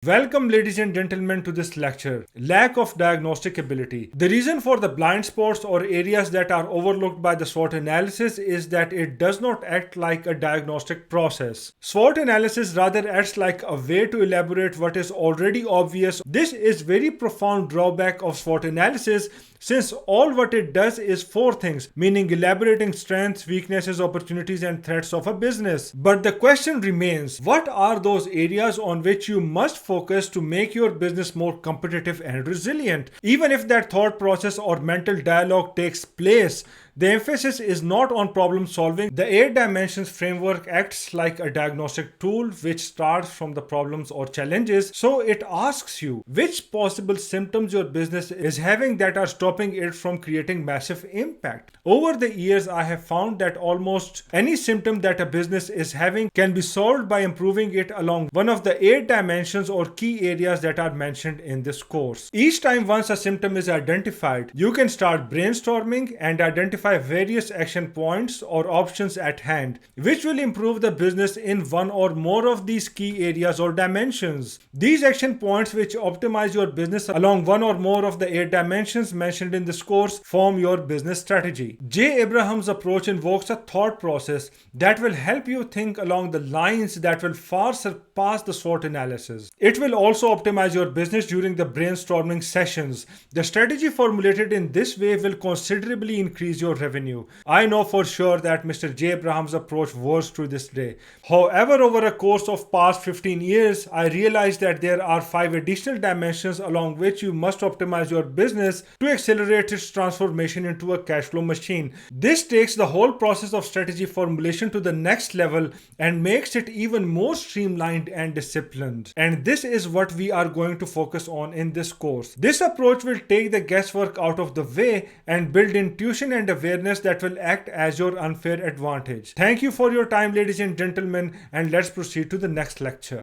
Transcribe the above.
Welcome, ladies and gentlemen, to this lecture, Lack of Diagnostic Ability. The reason for the blind spots or areas that are overlooked by the SWOT analysis is that it does not act like a diagnostic process. SWOT analysis rather acts like a way to elaborate what is already obvious. This is very profound drawback of SWOT analysis, since all what it does is four things, meaning elaborating strengths, weaknesses, opportunities, and threats of a business. But the question remains, what are those areas on which you must focus to make your business more competitive and resilient? Even if that thought process or mental dialogue takes place, the emphasis is not on problem solving. The 8 dimensions framework acts like a diagnostic tool which starts from the problems or challenges. So it asks you which possible symptoms your business is having that are stopping it from creating massive impact. Over the years, I have found that almost any symptom that a business is having can be solved by improving it along one of the 8 dimensions or key areas that are mentioned in this course. Each time once a symptom is identified, you can start brainstorming and identify various action points or options at hand, which will improve the business in one or more of these key areas or dimensions. These action points, which optimize your business along one or more of the 8 dimensions mentioned in this course, form your business strategy. J. Abraham's approach invokes a thought process that will help you think along the lines that will far surpass the SWOT analysis. It will also optimize your business during the brainstorming sessions. The strategy formulated in this way will considerably increase your revenue. I know for sure that Mr. J. Abraham's approach works to this day. However, over a course of past 15 years, I realized that there are 5 additional dimensions along which you must optimize your business to accelerate its transformation into a cash flow machine. This takes the whole process of strategy formulation to the next level and makes it even more streamlined and disciplined. And this is what we are going to focus on in this course. This approach will take the guesswork out of the way and build intuition and awareness that will act as your unfair advantage. Thank you for your time, ladies and gentlemen, and let's proceed to the next lecture.